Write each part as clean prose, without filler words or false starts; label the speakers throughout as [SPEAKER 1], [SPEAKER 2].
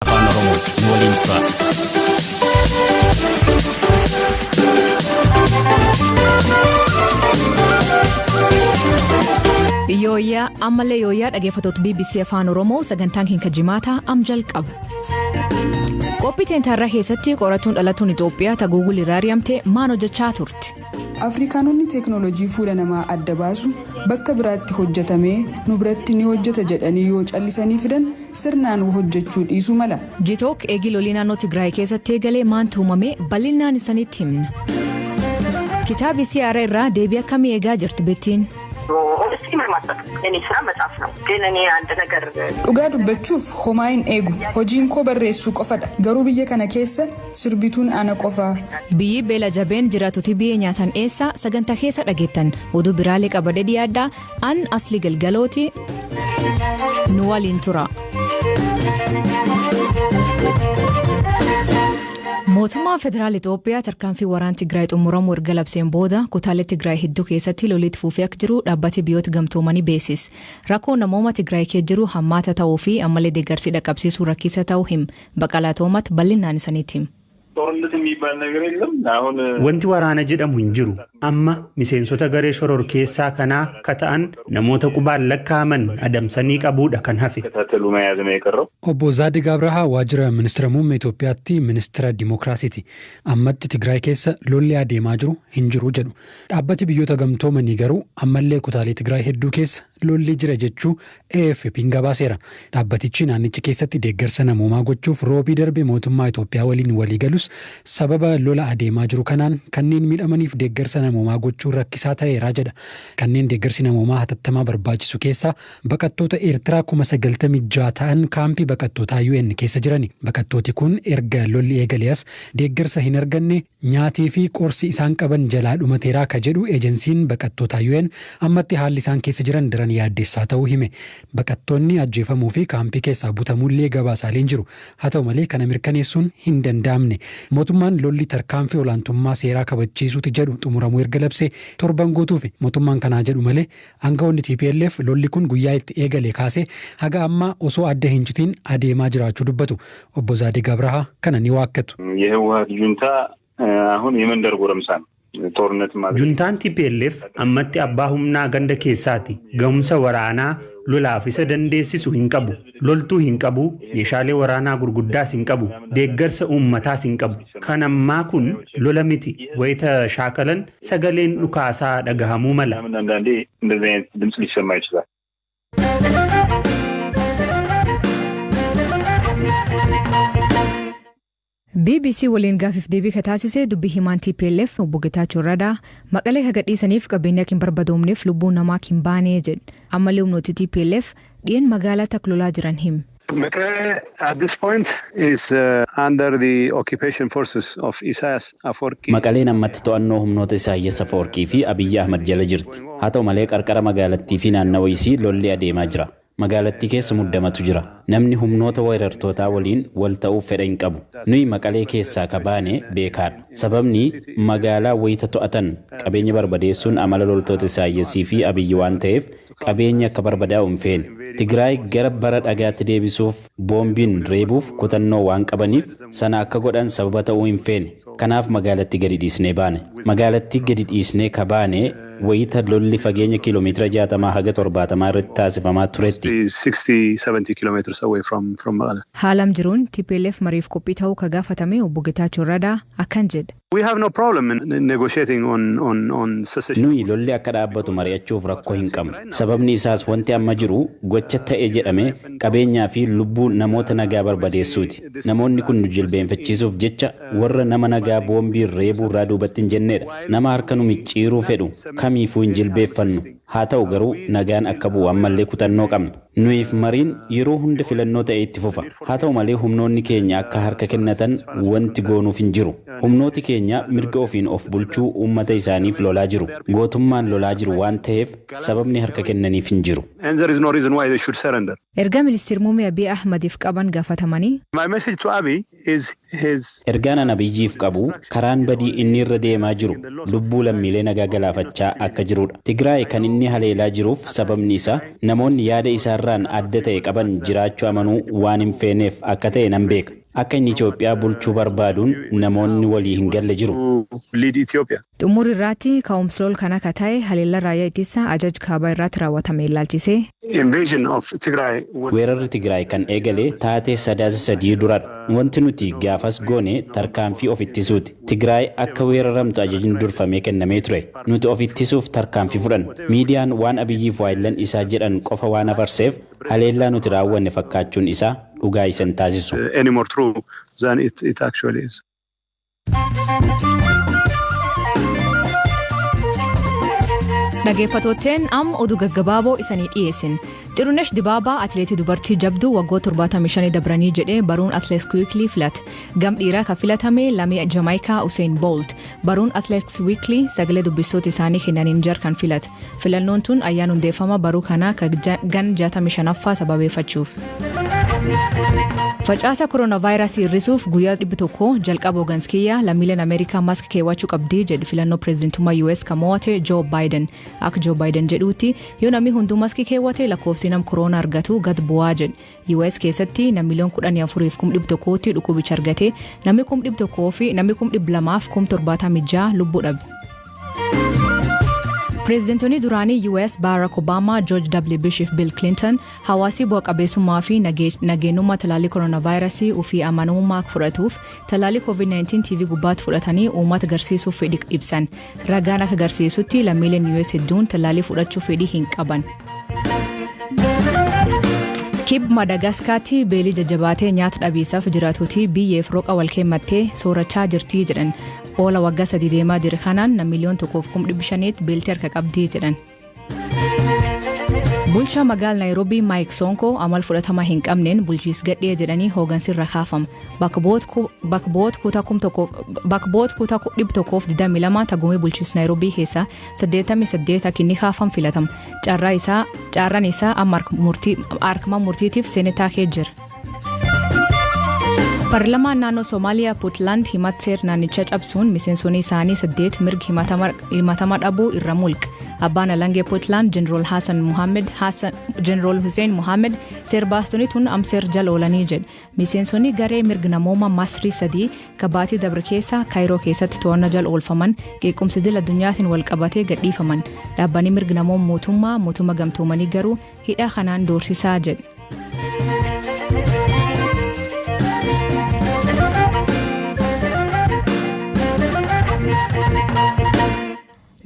[SPEAKER 1] afaan oromoo nu waliin tura.
[SPEAKER 2] Yooyaa ammallee yooyaa dhaggeeffattoota BBC afaan oromoo sagantaan keenya jimaataa am jalqaba. Qophii teentarraa keessatti qoratuun dhalatuun Itoophiyaa taguugul iraariyamtee maan hojjechaa turte.
[SPEAKER 3] Afrikaanonni teeknooloojii fuula namaa adda baasu bakka biraatti hojjetamee nu biratti ni hojjeta jedhanii yoo callisanii fidan sirnaan hojjechuu dhiisuu mala.
[SPEAKER 2] Jitook eegii lolii naannoo Tigraay keessatti eegalee maantu uumame bal'inaan isanitti himna. Kitaaba siyaara irraa deebii akkamii eegaa jirti bettiin?
[SPEAKER 3] Dhugaa dubbachuuf homaa hin eegu hojiin koo barreessuu qofadha garuu biyya kana keessa sirbituun ana qofaa.
[SPEAKER 2] Biyyi beela jabeen jiraatutti biyya nyaatan eessaa sagantaa keessa dhageettan oduu biraalee qabadee dhiyaadhaa an asli galgalooti nu waliin tura. Mootummaan Federaal Itoophiyaa tarkaanfii waraana Tigraay xumuramuu erga labseen booda kutaalee Tigraay hedduu keessatti lolitti fufee akka jiru dhaabbati biyyoota gamtoomanii beeksise. Rakkoo namooma Tigraay keessa jiru hammaata ta'uu fi ammallee deeggarsi dhaqqabsiisuu rakkisa ta'uu hima. Baqalaa Toomat bal'inaan isanitti hima.
[SPEAKER 4] Wanti waraana jedhamu hin jiru. Amma miseensota garee shororkeessaa kanaa akka ta'an namoota qubaan lakkaa'aman adamsanii qabuudha kan hafe.
[SPEAKER 5] Obbo Zaadiq Abrahaa waajjira ministeera muummee Itoophiyaatti ministeera Dimookiraasiiti. Ammatti Tigraay keessa lolli adeemaa jiru hin jiru jedhu. Dhaabbati biyyoota gamtoomanii garuu ammallee kutaalee Tigraay hedduu keessa lolli jira jechuu AFP'n gabaaseera. Dhaabbatichi naannichi keessatti deeggarsa namoomaa gochuuf roobii darbe mootummaa Itoophiyaa waliin walii galus sababa lola adeemaa jiru kanaan kanneen miidhamaniif deeggarsa namoomaa gochuu rakkisaa ta'eera jedha. Kanneen deeggarsi namoomaa hatattamaa barbaachisu keessaa baqattoota Eertiraa 96,000 ta'an kaampii baqattootaa UN keessa jirani. Baqattooti kun erga lolli eegalees deeggarsa hin arganne nyaatii fi qorsi isaan qaban jalaa dhumateeraa ka jedhu ejensiin baqattootaa UN ammatti haalli isaan keessa jiran daran yaaddeessaa ta'uu hime. Baqattoonni ajjeefamuu fi kaampii keessaa butamullee gabaasaaleen jiru. Haa ta'u malee kana mirkaneessuun hin danda'amne. Mootummaan lolli tarkaanfii olaantummaa seeraa kabachiisuuti jedhu xumuramuu erga labsee torban guutuuf mootummaan kanaa jedhu malee aangawoonni TPLF lolli kun guyyaa itti eegale kaasee haga ammaa osoo adda hin citiin adeemaa jiraachuu dubbatu. Obbo Zaadiq Abrahaa kana ni waakkatu.
[SPEAKER 4] Juntaan TPLF ammatti abbaa humnaa ganda keessaati. Gahumsa waraanaa lolaaf isa dandeessisu hin qabu. Loltuu hin qabu. Meeshaalee waraanaa gurguddaas hin qabu. Deeggarsa uummataas hin qabu. Kan ammaa kun lola miti. Wayita shaakalan sagaleen dhukaasaa dhagahamuu mala.
[SPEAKER 2] BBC waliin gaafiif deebii kataasisee dubbii himaan TPLF obbo Getaachoo Radaa maqalee hagadhiisaniif qabeenya kin barbadoomneef lubbuun namaa kin baanee jedhe. Ammallee humnooti TPLF dhiyen magaalaa taklolaa jiran him.
[SPEAKER 6] Mekelle at this point is under the occupation forces of Isaias Afwerki.
[SPEAKER 1] Maqaleen ammatti to'annoo humnoota Isaayyaas Afwerkii fi Abiyyi Ahmad jala jirti. Haa ta'u malee qarqara magaalattii fi naannawa isii lolli adeemaa jira. Magaalattii keessa muddamatu jira. Namni humnoota weerartootaa waliin wal ta'uuf fedha hin qabu. Nuyi maqalee keessaa kabaane beekaadha. Sababni magaalaa wayita to'atan qabeenya barbadeessuun amala loltoota Isaayyaasii fi Abiyyi waan ta'eef qabeenya akka barbadaa'u hin feene. Tigraay gara bara dhagaatti deebisuuf boombiin reebuuf kutannoo waan qabaniif sana akka godhan sababa ta'uu hin feene. Kanaaf magaalattii gadi dhiisnee baane. Magaalattii gadi dhiisnee kabaane wayita lolli fageenya kiiloomeetira 60 haga 70 irratti taasifamaa turetti.
[SPEAKER 6] 60-70 kilometers away from Mekelle.
[SPEAKER 2] Haalam jiruun TPLF mariif qophii ta'uu ka gaafatame obbo Getaachoo Radaa akkan jedhe.
[SPEAKER 6] We have no problem in negotiating on secession.
[SPEAKER 1] Nuyi lolli akka dhaabbatu mari'achuuf rakkoo hin qabnu. Sababni isaas wanti amma jiru gocha ta'e jedhame qabeenyaa fi lubbuu namoota nagaa barbadeessuuti. Namoonni kun nu jilbeenfachiisuuf jecha warra nama nagaa boombii reebuu irraa duubatti hin jennedha. Nama harka nu micciiruu fedhu kamiifuu hin jilbeeffannu. Haa ta'u garuu nagaan akka bu'u ammallee kutannoo qabna. Nuyiif mariin yeroo hunda filannoo ta'e itti fufa. Haa ta'u malee humnoonni keenya akka harka kennatan wanti goonuuf hin jiru. Humnooti keenya mirga ofiin of bulchuu uummata isaaniif lolaa jiru. Gootummaan lolaa jiru waan ta'eef sababni harka kennaniif hin jiru.
[SPEAKER 2] Erga ministeerri muummee Abiy Ahmadiif qaban gaafatamanii.
[SPEAKER 6] My message to Abiy is
[SPEAKER 1] Ergaan Abiyyiif qabu karaan badii inni irra deemaa jiru lubbuu lammiilee nagaa galaafachaa akka jirudha. Tigraay kan inni haleelaa jiruuf sababni isaa namoonni yaada isaa keenyarraan adda ta'e qaban jiraachuu amanuu waan hin feeneef akka ta'e nan beeka. Akka inni Itoophiyaa bulchuu barbaaduun namoonni walii hin galle jiru.
[SPEAKER 2] Xumura irratti ka'umsi lola kana akka ta'e haleellaa raayyaa ittisa ajaj kaabaa irratti raawwatame ilaalchisee.
[SPEAKER 1] Weerarri Tigraay kan eegale taatee sadaasa sadii duradha. Wanti nuti gaafas goone tarkaanfii of ittisuuti. Tigraay akka weeraramtu ajajni durfamee kennamee ture. Nuti of ittisuuf tarkaanfii fudhanne. Miidiyaan waan Abiyyiif waayillan isaa jedhan qofa waan afarseef haleellaa nuti raawwanne fakkaachuun isaa dhugaa isa hin taasisu.
[SPEAKER 2] Dhaggeeffattootteen amma oduu gaggabaaboo isanii dhiyeessin. Xirunesh Dibaabaa atileetii dubartii jabduu waggoota 75 dabranii jedhee baruun Atleetiks Wiikilii filate. Gam dhiiraa kan filatame lammii Jamaayikaa Usain Bolt. Baruun Atleetiks Wiikilii sagalee dubbistoota isaanii kennaniin jar kan filate. Filannoon tun ayyaana hundeeffama baruu kanaa kan gan 65ffaa sababeeffachuuf. Facaasa koronaavaayirasii hir'isuuf guyyaa 100 jalqaba Oganskiyyaa lammiileen Ameerikaa maaskii keewwachuu qabdii jedhu filannoo pireezidantummaa US kan mo'ate Joo Baayiden. Akka Joo Baayiden jedhuutti yoo namni hunduu maaskii keewwate lakkoofsi nam koroonaa argatu gad bu'aa jedhe. US keessatti nammiiliyoon 14,100tti dhukkubicha argate namni 100,000 fi namni 276 lubbuu dhabe. Pireezidantonni duraanii US Barack Obama, George W. Bush fi Bill Clinton hawaasii bu'a qabeessummaa fi nageenyummaa talaallii koronaavaayirasii ofii amanamummaa fudhatuuf talaallii COVID-19 TV gubbaatti fudhatanii uummata garsiisuuf fedhii ibsan. Ragaan akka garsiisutti lammiileen US hedduun talaallii fudhachuuf fedhii hin qaban. Kib Madagaskaatti beelii jajjabaatee nyaata dhabiisaaf jiraatuuti biyyeef rooqa wal keemmattee soorachaa jirtii jedhan. Oola waggaa 3 deemaa jiru kanaan nammiiliyoon 1,500 beeltii harka qabdii jedhan. Bulchaa magaalaa Naayiroobii Maayik Sonko amal fudhatama hin qabneen bulchiis gadhee jedhanii hoogansirra kaafama. Bakka bu'oota kutaa 122 tagumee bulchiis Naayiroobii keessaa 88 akka inni kaafam filatama. Carraan isaa amma harkuma murtiitiif seenetaa kee jira. Paarlamaan naannoo Soomaaliyaa Puntland himata seera naannichaa cabsuun miseensonni isaanii 8 mirgi himatama dhabuu irra mulqa. Abbaan alangee Puntland Jeneraal Hussein Mohammed seera baastonni tun amseer jala oolanii jedhu. Miseensonni garee mirga namooma Masrii 3 kabaatii dabre keessa Kaayiroo keessatti to'annaa jala oolfaman qeequmsi idil addunyaatiin wal qabatee gadhiifaman. Dhaabbanni mirga namooma mootummaa gamtoomanii garuu hidha kanaan doorsisaa jedhu.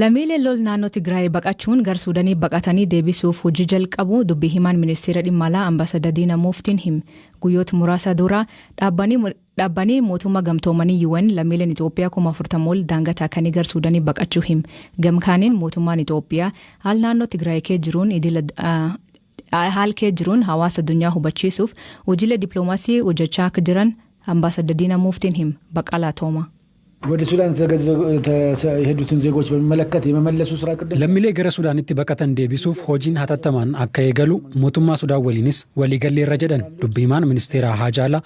[SPEAKER 2] Lammiileen lol naannoo Tigraay baqachuun gar Suudaanii baqatanii deebisuuf hojii jalqabu dubbii himaan ministeera dhimma alaa Ambaasaadar Diinaa Muuftiin hime. Guyyoota muraasa dura dhaabbanni mootummaa gamtoomanii UN lammiileen Itoophiyaa 40,000 ol daangaa taakanii gar Suudaanii baqachuu hime. Gamkaaniin mootummaan Itoophiyaa haal naannoo Tigraay kee jiruun hawaasa addunyaa hubachiisuuf hojiilee dippiloomaasii hojjechaa akka jiran Ambaasaadar Diinaa Muuftiin hime. Baqalaa Tooma.
[SPEAKER 7] ወደ ሱዳን የሄዱትን ዜጎች በሚመለከት የመመለሱ ስራ ቅድም
[SPEAKER 5] ለሚሌ ገረ ሱዳንtti baqatan deebisuuf hojiin hatattamaan akka eegalu mootummaa Sudaan waliinis waliigalleerra jedhan dubbiimaan ministeera Haajaalaa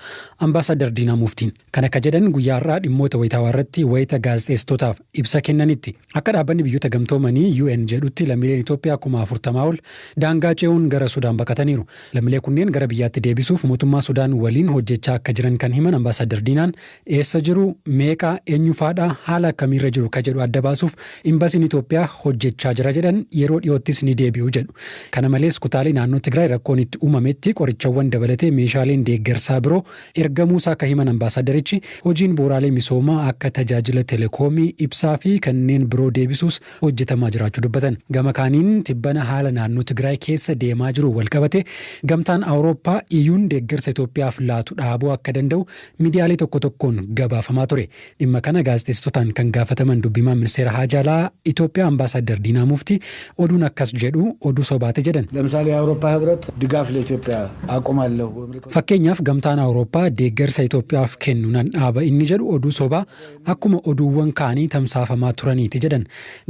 [SPEAKER 5] Ambaasaadar Diinaa Muuftiin. Kana akka jedhan guyyaarraa dhimmoota wayitaawaa irratti wayita gaazexeessitootaaf ibsa kennanitti akka dhaabbanni biyyoota gamtoomanii UN jedhutti lammiileen Itoophiyaa 40,000 ol daangaa ce'uun gara Sudaan baqataniiru. Lammiilee kunneen gara biyyaatti deebisuuf mootummaa Sudaan waliin hojjechaa akka jiran kan himan Ambaasaadar Diinaan eessa jiru meeqa eenyufaadha haala akkamiirra jiru ka jedhu adda baasuuf imbasiin Itoophiyaa hojjechaa jira jedhan yeroo dhiyoottis ni deebi'u jedhu. Kana malees kutaalee naannoo Tigraay rakkoon itti uumametti qorichawwan dabalatee meeshaaleen deeggarsaa biroo ergamuusaa akka himan ambaasaadarichi hojiin bu'uuraalee misoomaa akka tajaajila telekoomii ibsaa fi kanneen biroo deebisuus hojjetamaa jiraachuu dubbatan. Gama kaaniin tibbana haala naannoo Tigraay keessa deemaa jiru walqabate gamtaan Awurooppaa iyyuun deeggarsa Itoophiyaaf laatu dhaabuu akka danda'u miidiyaalee tokko tokkoon gabaafamaa ture. Dhimma kana gaazexeessitootaan kan gaafataman dubbiimaan ministeera Haajaalaa Itoophiyaa Ambaasaadar Diinaa Muuftii oduun akkas jedhu oduu sobaate jedhan.
[SPEAKER 7] ለምሳሌ የአውሮፓ ህብረት ድጋፍ ለኢትዮጵያ አቆማለሁ
[SPEAKER 5] fakkeenyaaf gamtaan Awurooppaa deeggarsa Itoophiyaaf kennu nan dhaaba inni jedhu oduu sobaa akkuma oduuwwan kaanii tamsaafamaa turaniiti jedhan.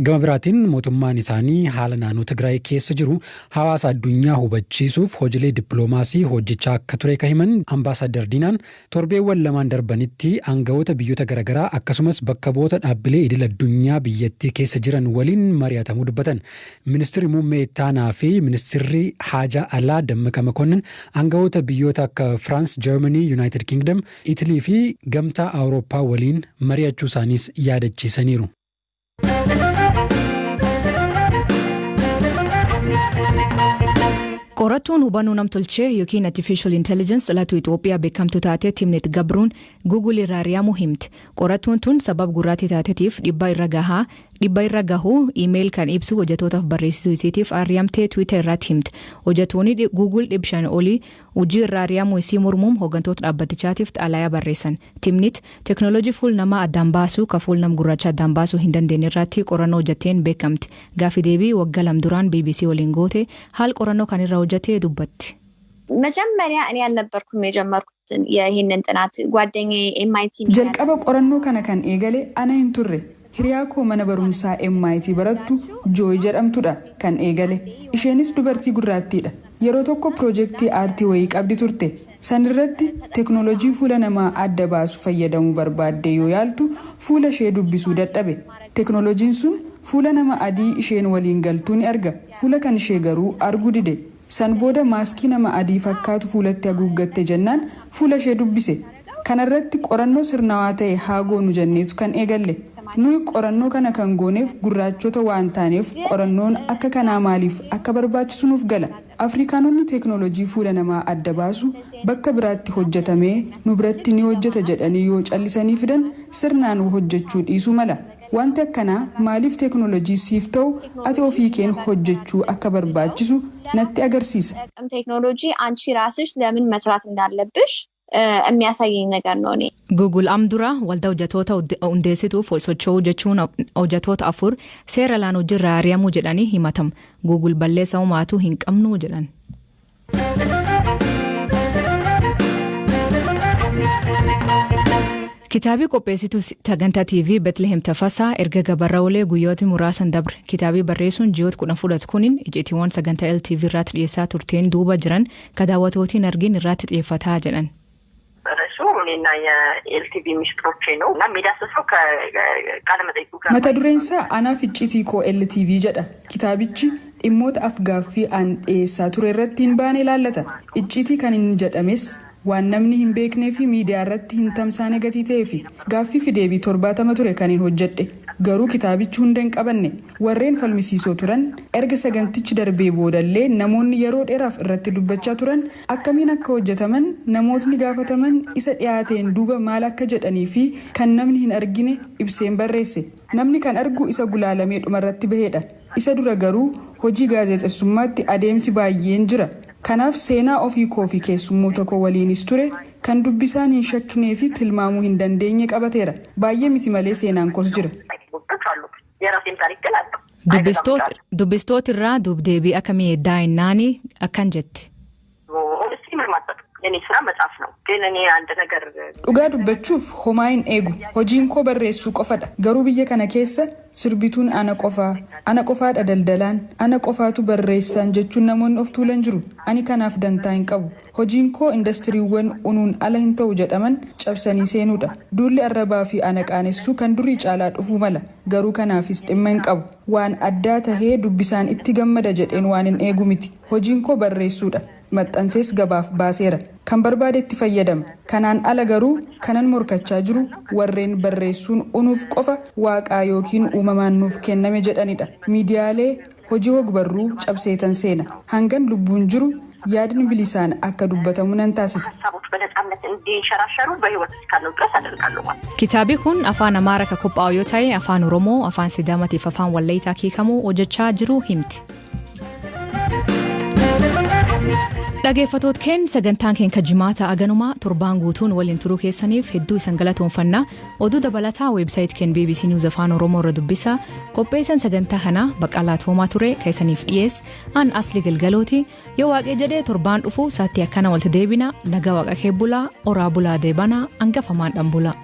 [SPEAKER 5] Gama biraatiin mootummaan isaanii haala naannoo Tigraay keessa jiru hawaasa addunyaa hubachiisuuf hojiilee dippiloomaasii hojjechaa akka ture ka himan Ambaasaadar Diinaan torbeewwan lamaan darbanitti aangawoota biyyoota garaagaraa akka akkasumas bakka bu'oota dhaabbilee idil addunyaa biyyattii keessa jiran waliin mari'atamuu dubbatan. Ministeerri muummee ittaanaa fi ministeerri haajaa alaa Dammaqa Makonnin aangawoota biyyoota akka France, Germany, United Kingdom, Italy fi gamtaa Awurooppaa waliin mari'achuu isaaniis yaadachiisaniiru.
[SPEAKER 2] Qorattuun hubannoo namtolchee yookiin artificial intelligence dhalatu Itoophiyaa beekamtuu taate Timnit Gabruun Google irraa ari'amuu himti. Qorattuun tun sabab gurraattii taateetiif dhibba irra gahuu iimeeyil kan ibsu hojjetootaaf barreessituu isiitiif ari'amtee Twitter irratti himti. Hojjettoonni Google 500 olii hojii irraa ari'amuu isii mormuun hooggantoota dhaabbatichaatiif xalayaa barreessan. Timnit teknooloojii fuula namaa addaan baasuu ka fuula nama gurraacha addaan baasuu hin dandeenye irratti qorannoo hojjetteen beekamti. Gaaffii deebii waggaa 2 duraan BBC waliin goote haal qorannoo kan irra hojjetee dubbatti.
[SPEAKER 8] መጀመሪያ እኔ አልነበርኩም የጀመርኩት ይሄንን ጥናት ጓደኛዬ MIT
[SPEAKER 3] jalqaba qorannoo kana kan eegale ana hin turre hiriyaa koo mana barumsaa MIT barattu Joy jedhamtudha kan eegale isheenis dubartii gurraattiidha yeroo tokko piroojeektii aartii wayii qabdi turte sanirratti teknooloojii fuula namaa adda baasu fayyadamuu barbaadde yoo yaaltu fuula ishee dubbisuu dadhabe teknooloojiin sun fuula nama adii isheen waliin galtuu ni arga fuula kan ishee garuu arguu dide san booda maaskii nama adii fakkaatu fuulatti haguuggatte jennaan fuula ishee dubbise kanarratti qorannoo sirnawaa ta'e haa goonu jenneetu kan eegalle nuyi qorannoo kana kan gooneef gurraachota waan taaneef qorannoon akka kanaa maaliif akka barbaachisu nuuf gala afrikaanonni teknooloojii fuula namaa adda baasu bakka biraatti hojjetamee nu biratti ni hojjeta jedhanii yoo callisanii fidan sirnaan hojjechuu dhiisuu mala wanti akkanaa maaliif teknooloojii siif ta'u ati ofii keen hojjechuu akka barbaachisu natti agarsiisa.
[SPEAKER 8] ቴክኖሎጂ አንቺ ራስሽ ለምን መስራት እንዳለብሽ የሚያሳየኝ ነገር ነው እኔ
[SPEAKER 2] Google amdura waldaa hojjettoota hundeessituuf socho'uu jechuun hojjettoota 4 seera laan hojiirraa ari'amuu jedhanii himatamu. Google balleessa uumaatu hin qabnu jedhan. Kitaabii qopheessituu sagantaa TV Bethlehem Tafasaa erga gabarra olee guyyoota muraasan dabre. Kitaabii barreessuun ji'oota 10 fudhatu kuniin ijitiiwwan sagantaa LTV irratti dhiyeessaa turteen duuba jiran ka daawwatootiin argin irratti xiyyeeffataa jedhan.
[SPEAKER 9] እና የኤልቲቪ ሚስጥሮቼ ነው እና የሚዳስሰው ከቃለ መጠይቁ ጋር
[SPEAKER 3] mata dureensaa anaaf iccitii koo LTV jedha kitaabichi dhimmoota afgaaffii aan dhiyeessaa ture irratti hin baane ilaallata iccitii kan inni jedhames waan namni hin beeknee fi miidiyaa irratti hin tamsaane gatii ta'ee fi gaaffii fi deebii 70 ture kan hin hojjedhe garuu kitaabichi hunda hin qabanne warreen falmisiisoo turan erga sagantichi darbee boodallee namoonni yeroo dheeraaf irratti dubbachaa turan akkamiin akka hojjetaman namootni gaafataman isa dhiyaateen duuba maal akka jedhanii fi kan namni hin argine ibseen barreesse namni kan argu isa gulaalamee dhumarratti baheedha isa dura garuu hojii gaazexeessummaatti adeemsi baay'een jira kanaaf seenaa ofii koo fi keessummoota koo waliinis ture kan dubbisaan hin shakkinee fi tilmaamuu hin dandeenye qabateera baay'ee miti malee seenaan koos jira.
[SPEAKER 2] Dubbistoota irraa dubdeebii akkamii daa'innaanii akkan jetti.
[SPEAKER 3] dhugaa dubbachuuf homaa hin eegu hojiin koo barreessuu qofadha garuu biyya kana keessa sirbituun ana qofaadha daldalaan ana qofaatu barreessaan jechuun namoonni of tuulan jiru ani kanaaf dantaa hin qabu hojiin koo indastiriiwwan unuun ala hin ta'u jedhaman cabsanii seenuudha duulli arrabaa fi ana qaanessuu kan durii caalaa dhufuu mala garuu kanaafis dhimma hin qabu waan addaa tahee dubbisaan itti gammada jedheen waan hin eegu miti hojiin koo barreessuudha maxxansees gabaaf baaseera kan barbaadetti fayyadama kanaan ala garuu kanan morkachaa jiru warreen barreessuun unuuf qofa waaqaa yookiin uumamaan nuuf kenname jedhanidha miidiyaalee hojii hogbarruu cabseetan seena hangan lubbuun jiru yaadni bilisaan akka dubbatamu nan taasisa.
[SPEAKER 2] Kitaabii kun afaan Amaaraa ka qophaa'u yoo ta'e afaan Oromoo afaan Sidaamaatiif afaan Walleeyyaa hiikamuu hojjechaa jiru himti. Dhaggeeffattoota keenya sagantaan keenya jimaata aganumaa torbaan guutuun waliin turuu keessaniif hedduu isin galatoomfanna oduu dabalataa weebsaayit keenya BBC News afaan Oromoo irra dubbisa qopheessan sagantaa kana Baqqalaa Toomaa ture keessaniif dhiyees an asli galgalooti yoo waaqee jedhee torbaan dhufu sa'aatii akkana walitti deebina nagaa waaqa kee bulaa oraa bulaa deebana hangafamaan dhan bulaa.